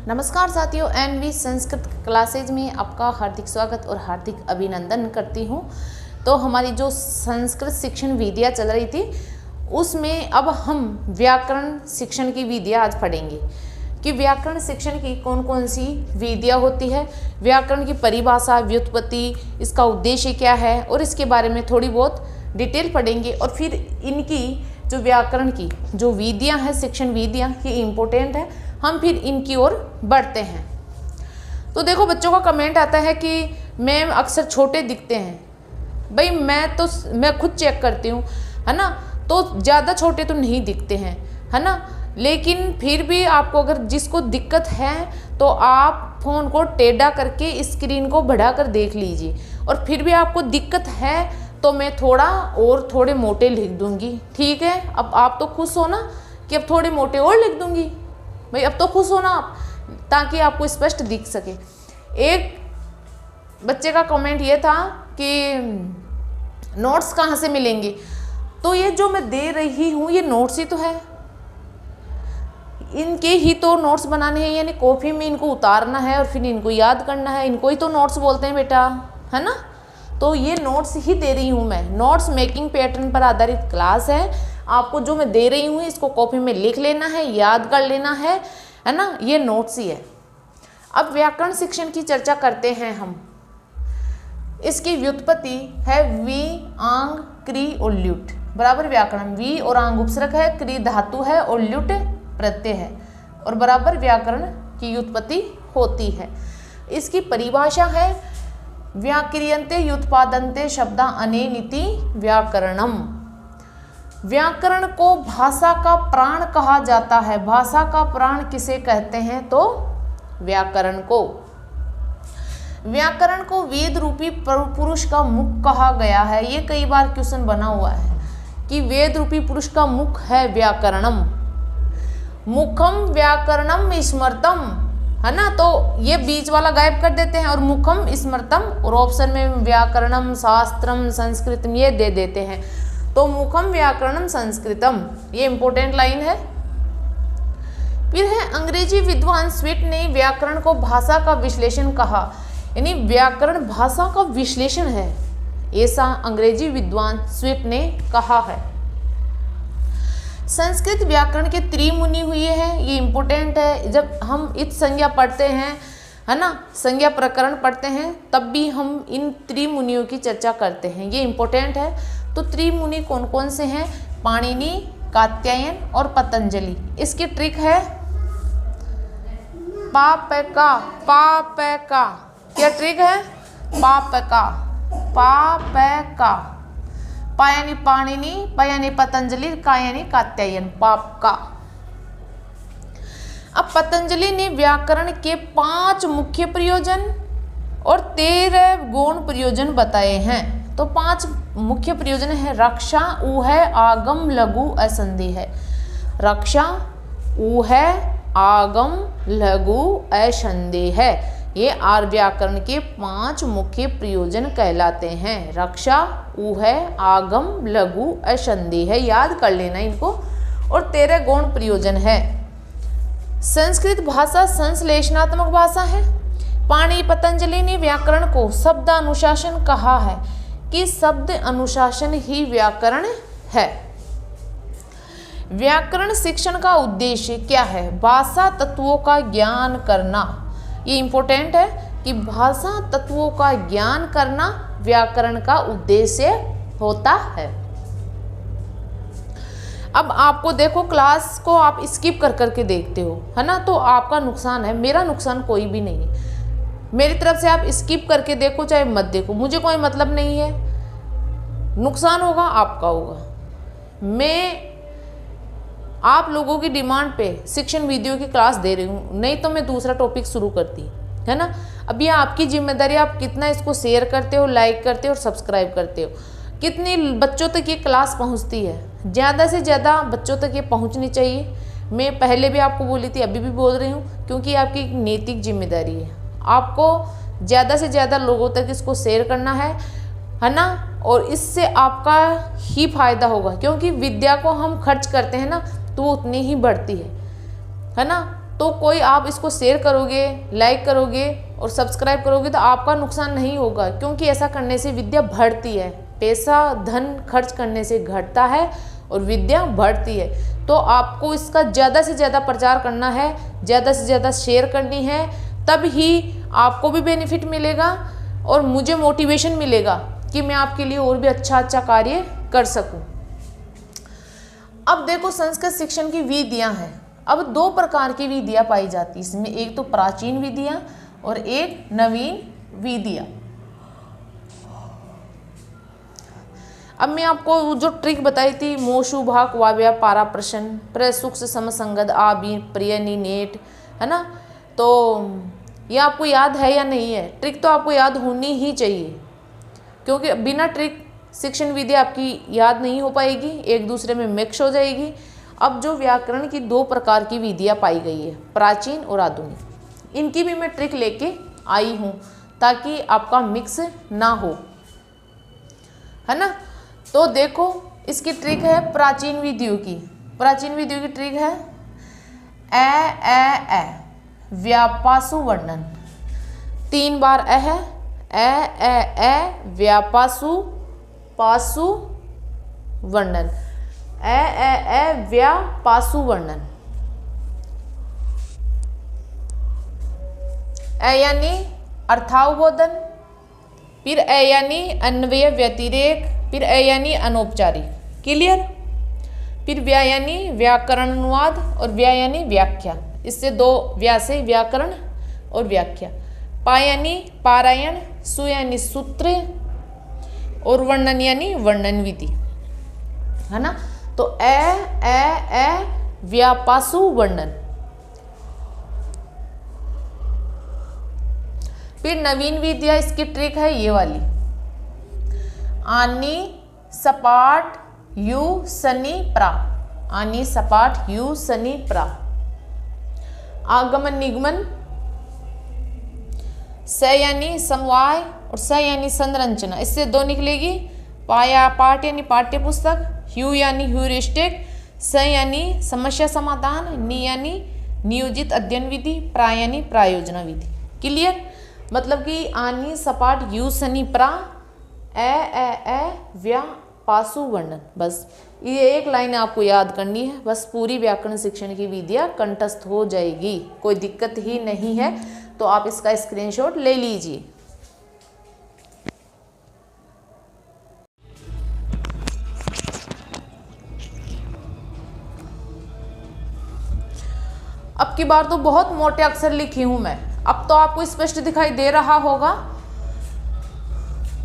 नमस्कार साथियों, N V Sanskrit classes में आपका हार्दिक स्वागत और हार्दिक अभिनंदन करती हूँ। तो हमारी जो संस्कृत शिक्षण विधियाँ चल रही थी उसमें अब हम व्याकरण शिक्षण की विधियाँ आज पढ़ेंगे कि व्याकरण शिक्षण की कौन कौन सी विधियाँ होती है, व्याकरण की परिभाषा, व्युत्पत्ति, इसका उद्देश्य क्या है और इसके बारे में थोड़ी बहुत डिटेल पढ़ेंगे। और फिर इनकी जो व्याकरण की जो विधियाँ हैं, शिक्षण विधियाँ, ये इम्पोर्टेंट है। हम फिर इनकी ओर बढ़ते हैं। तो देखो, बच्चों का कमेंट आता है कि मैम अक्सर छोटे दिखते हैं। भाई मैं खुद चेक करती हूँ, है ना, तो ज़्यादा छोटे तो नहीं दिखते हैं, है ना। लेकिन फिर भी आपको अगर जिसको दिक्कत है तो आप फ़ोन को टेढ़ा करके स्क्रीन को बढ़ा कर देख लीजिए। और फिर भी आपको दिक्कत है तो मैं थोड़े मोटे लिख दूंगी, ठीक है। अब आप तो खुश हो ना कि अब थोड़े मोटे और लिख दूंगी। भाई अब तो खुश हो ना आप, ताकि आपको स्पष्ट दिख सके। एक बच्चे का कमेंट ये था कि नोट्स कहाँ से मिलेंगे। तो ये जो मैं दे रही हूँ ये नोट्स ही तो है, इनके ही तो नोट्स बनाने हैं, यानी कॉपी में इनको उतारना है और फिर इनको याद करना है। इनको ही तो नोट्स बोलते हैं बेटा, है ना। तो ये नोट्स ही दे रही हूँ मैं। नोट्स मेकिंग पैटर्न पर आधारित क्लास है। आपको जो मैं दे रही हूँ इसको कॉपी में लिख लेना है, याद कर लेना है ना। ये नोट्स ही है। अब व्याकरण शिक्षण की चर्चा करते हैं हम। इसकी व्युत्पत्ति है वी, आंग, क्री और ल्युट बराबर व्याकरण। वी और आंग उपसर्ग है, क्री धातु है और ल्युट प्रत्यय है और बराबर व्याकरण की व्युत्पत्ति होती है। इसकी परिभाषा है व्याक्रियन्ते व्युत्पादन्ते शब्दा अनेनिति व्याकरणम। व्याकरण को भाषा का प्राण कहा जाता है। भाषा का प्राण किसे कहते हैं तो व्याकरण को। व्याकरण को वेद रूपी पुरुष का मुख कहा गया है। ये कई बार क्वेश्चन बना हुआ है कि वेद रूपी पुरुष का मुख है व्याकरणम। मुखम व्याकरणम स्मृतम, है ना। तो ये बीच वाला गायब कर देते हैं और मुखम स्मृतम, और ऑप्शन में व्याकरणम शास्त्रम संस्कृतम ये दे देते हैं। तो मुखम व्याकरणम संस्कृतम, ये इंपॉर्टेंट लाइन है। फिर है अंग्रेजी विद्वान स्वीट ने व्याकरण को भाषा का विश्लेषण कहा, यानी व्याकरण भाषा का विश्लेषण है, ऐसा अंग्रेजी विद्वान स्वीट ने कहा है। संस्कृत व्याकरण के त्रिमुनि हुए हैं, ये इंपॉर्टेंट है। जब हम इत संज्ञा पढ़ते हैं, है ना, संज्ञा प्रकरण पढ़ते हैं, तब भी हम इन त्रिमुनियों की चर्चा करते हैं, ये इंपॉर्टेंट है। तो त्रिमुनि कौन कौन से हैं? पाणिनि, कात्यायन और पतंजलि। इसकी ट्रिक है पापका। क्या ट्रिक है? पापका। पा यानी पाणिनि, प यानी पतंजलि, का यानी कात्यायन, पाप का। अब पतंजलि ने व्याकरण के 5 मुख्य प्रयोजन और 13 गौण प्रयोजन बताए हैं। तो 5 मुख्य प्रयोजन है रक्षा, ऊह, आगम, लघु, असंधि है। रक्षा, ऊह, आगम, लघु, असंधि है। ये आर व्याकरण के 5 मुख्य प्रयोजन कहलाते हैं। रक्षा, ऊह, आगम, लघु, असंधि है, याद कर लेना इनको। और 13 गौण प्रयोजन है। संस्कृत भाषा संश्लेषणात्मक भाषा है। पाणिनि पतंजलि ने व्याकरण को शब्द अनुशासन कहा है कि शब्द अनुशासन ही व्याकरण है। व्याकरण शिक्षण का उद्देश्य क्या है? भाषा तत्वों का ज्ञान करना। ये इंपॉर्टेंट है कि भाषा तत्वों का ज्ञान करना व्याकरण का उद्देश्य होता है। अब आपको देखो, क्लास को आप स्किप कर करके देखते हो, है ना, तो आपका नुकसान है, मेरा नुकसान कोई भी नहीं है। मेरी तरफ से आप स्किप करके देखो चाहे मत देखो, मुझे कोई मतलब नहीं है। नुकसान होगा आपका होगा। मैं आप लोगों की डिमांड पे शिक्षण वीडियो की क्लास दे रही हूँ, नहीं तो मैं दूसरा टॉपिक शुरू करती, है ना। अब ये आपकी जिम्मेदारी, आप कितना इसको शेयर करते हो, लाइक करते हो और सब्सक्राइब करते हो, कितने बच्चों तक ये क्लास पहुँचती है। ज़्यादा से ज़्यादा बच्चों तक ये पहुँचनी चाहिए। मैं पहले भी आपको बोली थी, अभी भी बोल रही हूँ, क्योंकि आपकी एक नैतिक जिम्मेदारी है। आपको ज़्यादा से ज़्यादा लोगों तक इसको शेयर करना है ना। और इससे आपका ही फायदा होगा, क्योंकि विद्या को हम खर्च करते हैं ना तो वो उतनी ही बढ़ती है ना। तो तो कोई आप इसको शेयर करोगे, लाइक करोगे और सब्सक्राइब करोगे तो आपका नुकसान नहीं होगा, क्योंकि ऐसा करने से विद्या बढ़ती है। पैसा धन खर्च करने से घटता है और विद्या बढ़ती है। तो आपको इसका ज़्यादा से ज़्यादा प्रचार करना है, ज़्यादा से ज़्यादा शेयर करनी है, तब ही आपको भी बेनिफिट मिलेगा और मुझे मोटिवेशन मिलेगा कि मैं आपके लिए और भी अच्छा अच्छा कार्य कर सकूं। अब देखो, संस्कृत शिक्षण की विधियां हैं। अब 2 प्रकार की विधियां पाई जाती है इसमें, एक तो प्राचीन विधियां और एक नवीन विधियां। अब मैं आपको जो ट्रिक बताई थी, मोशु भाग वाव्या पारा प्रश्न प्रसुक्ष समसंगद आबी प्रियनी नेट, है ना, तो ये आपको याद है या नहीं है? ट्रिक तो आपको याद होनी ही चाहिए, क्योंकि बिना ट्रिक शिक्षण विधि आपकी याद नहीं हो पाएगी, एक दूसरे में मिक्स हो जाएगी। अब जो व्याकरण की 2 प्रकार की विधियाँ पाई गई है, प्राचीन और आधुनिक, इनकी भी मैं ट्रिक लेके आई हूँ ताकि आपका मिक्स ना हो, है ना। तो देखो, इसकी ट्रिक है प्राचीन विधियों की। प्राचीन विधियों की ट्रिक है ए व्यापासु वर्णन, 3 बार है ए व्यापासु पासु वर्णन, ए व्यापासु वर्णन। ए यानी अर्थावबोधन, फिर ए यानी अन्वय व्यतिरेक, फिर ए यानी अनौपचारिक, क्लियर। फिर व्या यानी व्याकरण अनुवाद और व्या यानी व्याख्या, इससे 2 व्या से व्याकरण और व्याख्या। पा यानी पारायण, सु यानी सूत्र और वर्णन यानी वर्णन विधि, है ना। तो ए व्यापासु वर्णन। फिर नवीन विधिया, इसकी ट्रिक है ये वाली, आनी सपाट यू सनी प्रा, आनी सपाट यू सनी प्रा। आगमन निगमन, स यानी समवाय और स यानी संरचना, इससे 2 निकलेगी। पाया पाठ यानी पाठ्य पुस्तक, ह्यू यानी ह्यूरिस्टिक, स यानी समस्या समाधान, नी यानी नियोजित अध्ययन विधि, प्रा यानी प्रायोजना विधि, क्लियर। मतलब कि आनी सपाट यू सनी प्रा ए व्या पासु वर्णन, बस ये एक लाइन आपको याद करनी है, बस पूरी व्याकरण शिक्षण की विधियाँ कंठस्थ हो जाएगी, कोई दिक्कत ही नहीं है। तो आप इसका स्क्रीनशॉट ले लीजिए। अब की बार तो बहुत मोटे अक्षर लिखी हूं मैं, अब तो आपको स्पष्ट दिखाई दे रहा होगा।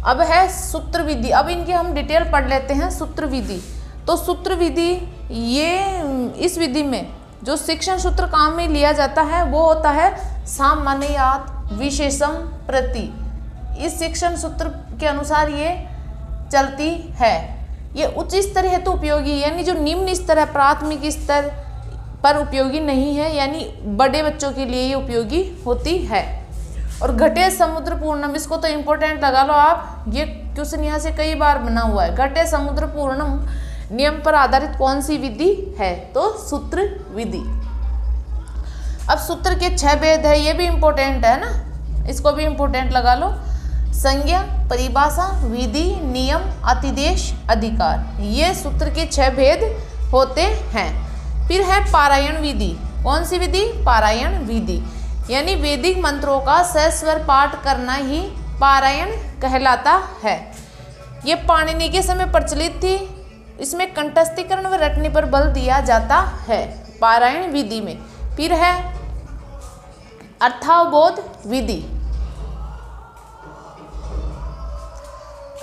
अब है सूत्र विधि, अब इनकी हम डिटेल पढ़ लेते हैं। सूत्र विधि, तो सूत्र विधि, ये इस विधि में जो शिक्षण सूत्र काम में लिया जाता है वो होता है सामान्यात विशेषम प्रति। इस शिक्षण सूत्र के अनुसार ये चलती है। ये उच्च स्तर हेतु उपयोगी, यानी जो निम्न स्तर है, प्राथमिक स्तर पर उपयोगी नहीं है, यानी बड़े बच्चों के लिए ये उपयोगी होती है। और घटे समुद्र पूर्णम, इसको तो इम्पोर्टेंट लगा लो आप, ये क्वेश्चन यहाँ से कई बार बना हुआ है। घटे समुद्र पूर्णम नियम पर आधारित कौन सी विधि है? तो सूत्र विधि। अब सूत्र के 6 भेद है, ये भी इम्पोर्टेंट है ना, इसको भी इम्पोर्टेंट लगा लो। संज्ञा, परिभाषा, विधि, नियम, अतिदेश, अधिकार, ये सूत्र के 6 भेद होते हैं। फिर है पारायण विधि। कौन सी विधि? पारायण विधि, यानी वैदिक मंत्रों का सस्वर पाठ करना ही पारायण कहलाता है। ये पाणिनि के समय प्रचलित थी। इसमें कंठस्थीकरण व रटने पर बल दिया जाता है पारायण विधि में। फिर है अर्थावबोध विधि।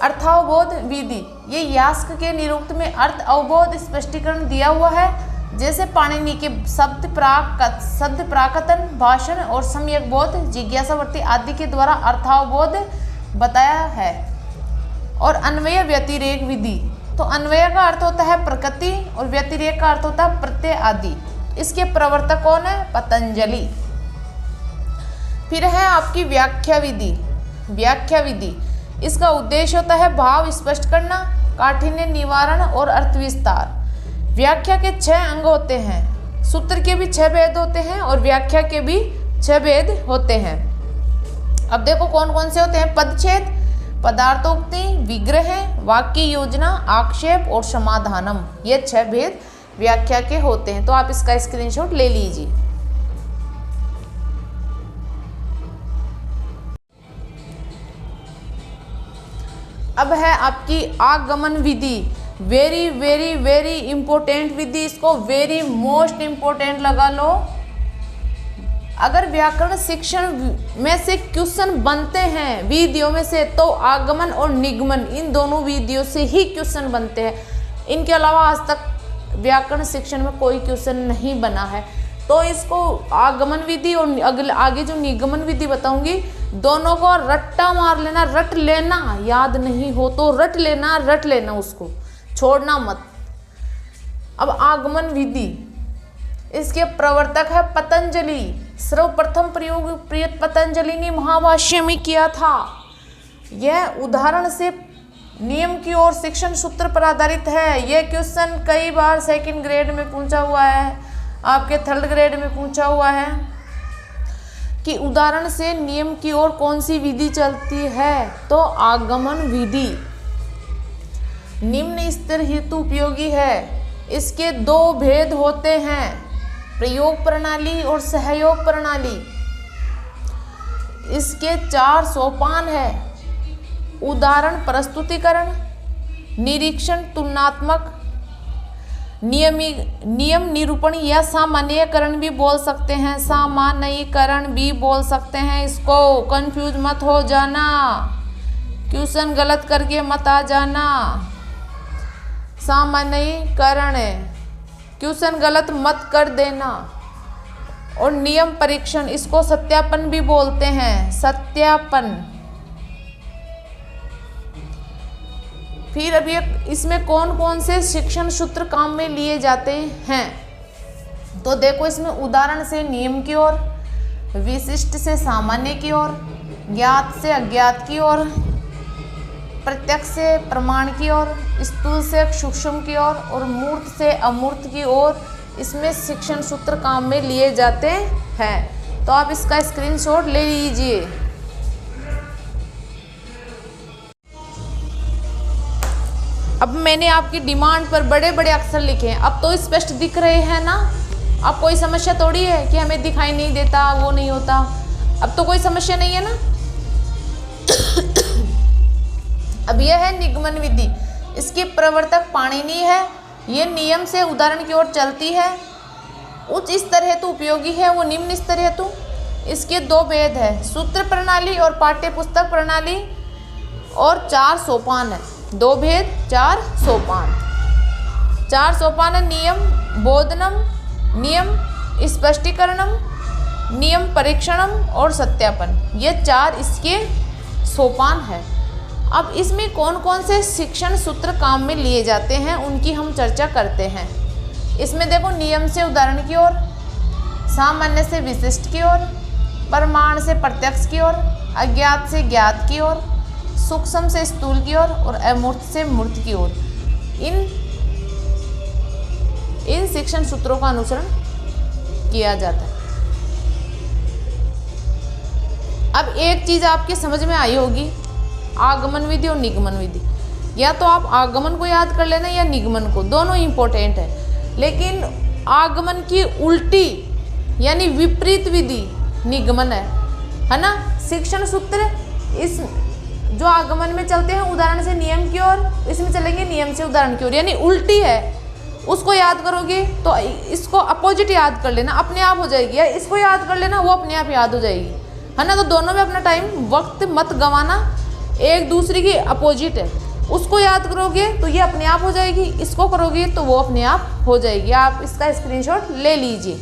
अर्थावबोध विधि, ये यास्क के निरुक्त में अर्थ अवबोध स्पष्टीकरण दिया हुआ है। जैसे पाणिनि के शब्द प्राकतन, भाषण और सम्यक बोध, जिज्ञासावर्ती आदि के द्वारा अर्थावबोध बताया है। और अन्वय व्यतिरेक विधि, तो अन्वय का अर्थ होता है प्रकृति और व्यतिरेक का अर्थ होता है प्रत्यय आदि। इसके प्रवर्तक कौन है? पतंजलि। फिर है आपकी व्याख्या विधि। व्याख्या विधि, इसका उद्देश्य होता है भाव स्पष्ट करना, काठिन्य निवारण और अर्थ विस्तार। व्याख्या के 6 अंग होते हैं। सूत्र के भी 6 भेद होते हैं और व्याख्या के भी 6 भेद होते हैं। अब देखो कौन कौन से होते हैं। पदच्छेद, पदार्थोक्ति, विग्रह, वाक्य योजना, आक्षेप और समाधानम, ये 6 भेद व्याख्या के होते हैं। तो आप इसका स्क्रीनशॉट ले लीजिए। अब है आपकी आगमन विधि, वेरी वेरी वेरी इंपॉर्टेंट विधि, इसको वेरी मोस्ट इंपॉर्टेंट लगा लो। अगर व्याकरण शिक्षण में से क्वेश्चन बनते हैं विधियों में से, तो आगमन और निगमन इन दोनों विधियों से ही क्वेश्चन बनते हैं। इनके अलावा आज तक व्याकरण शिक्षण में कोई क्वेश्चन नहीं बना है। तो इसको आगमन विधि और आगे जो निगमन विधि बताऊंगी, दोनों को रट्टा मार लेना, रट लेना। याद नहीं हो तो रट लेना, उसको छोड़ना मत। अब आगमन विधि, इसके प्रवर्तक है पतंजलि। सर्वप्रथम प्रयोग पतंजलि ने महाभाष्य में किया था। यह उदाहरण से नियम की ओर शिक्षण सूत्र पर आधारित है। यह क्वेश्चन कई बार 2nd ग्रेड में पूछा हुआ है, आपके 3rd ग्रेड में पूछा हुआ है कि उदाहरण से नियम की ओर कौन सी विधि चलती है, तो आगमन विधि निम्न स्तर हेतु उपयोगी है। इसके 2 भेद होते हैं, प्रयोग प्रणाली और सहयोग प्रणाली। इसके 4 सोपान है, उदाहरण प्रस्तुतिकरण, निरीक्षण तुलनात्मक, नियम निरूपण या सामान्यीकरण भी बोल सकते हैं, सामान्यीकरण भी बोल सकते हैं। इसको कंफ्यूज मत हो जाना, क्वेश्चन गलत करके मत आ जाना। सामान्यीकरण क्वेश्चन गलत मत कर देना। और नियम परीक्षण, इसको सत्यापन भी बोलते हैं, सत्यापन। फिर अभी इसमें कौन कौन से शिक्षण सूत्र काम में लिए जाते हैं, तो देखो इसमें उदाहरण से नियम की ओर, विशिष्ट से सामान्य की ओर, ज्ञात से अज्ञात की ओर, प्रत्यक्ष से प्रमाण की ओर, स्थूल से सूक्ष्म की ओर और मूर्त से अमूर्त की ओर इसमें शिक्षण सूत्र काम में लिए जाते हैं। तो आप इसका स्क्रीनशॉट ले लीजिए। अब मैंने आपकी डिमांड पर बड़े बड़े अक्षर लिखे हैं, अब तो स्पष्ट दिख रहे हैं ना। अब कोई समस्या थोड़ी है कि हमें दिखाई नहीं देता, वो नहीं होता। अब तो कोई समस्या नहीं है ना। अब यह है निगमन विधि, इसकी प्रवर्तक पाणिनि है। ये नियम से उदाहरण की ओर चलती है। उच्च स्तर हेतु उपयोगी है, वो निम्न स्तर हेतु। इसके 2 भेद है, सूत्र प्रणाली और पाठ्य पुस्तक प्रणाली, और 4 सोपान है। 2 भेद 4 सोपान। 4 सोपान है, नियम बोधनम, नियम स्पष्टीकरणम, नियम परीक्षणम और सत्यापन। ये 4 इसके सोपान है। अब इसमें कौन कौन से शिक्षण सूत्र काम में लिए जाते हैं उनकी हम चर्चा करते हैं। इसमें देखो नियम से उदाहरण की ओर, सामान्य से विशिष्ट की ओर, प्रमाण से प्रत्यक्ष की ओर, अज्ञात से ज्ञात की ओर, सूक्ष्म से स्थूल की ओर और अमूर्त से मूर्त की ओर, इन शिक्षण सूत्रों का अनुसरण किया जाता है। अब एक चीज आपके समझ में आई होगी, आगमन विधि और निगमन विधि। या तो आप आगमन को याद कर लेना या निगमन को, दोनों इंपॉर्टेंट है। लेकिन आगमन की उल्टी यानी विपरीत विधि निगमन है ना। शिक्षण सूत्र इस जो आगमन में चलते हैं उदाहरण से नियम की ओर, इसमें चलेंगे नियम से उदाहरण की ओर, यानी उल्टी है। उसको याद करोगे तो इसको अपोजिट याद कर लेना, अपने आप हो जाएगी। या इसको याद कर लेना, वो अपने आप याद हो जाएगी, है ना। तो दोनों में अपना टाइम वक्त मत गंवाना, एक दूसरे की अपोजिट है। उसको याद करोगे तो ये अपने आप हो जाएगी, इसको करोगे तो वो अपने आप हो जाएगी। आप इसका स्क्रीनशॉट ले लीजिए।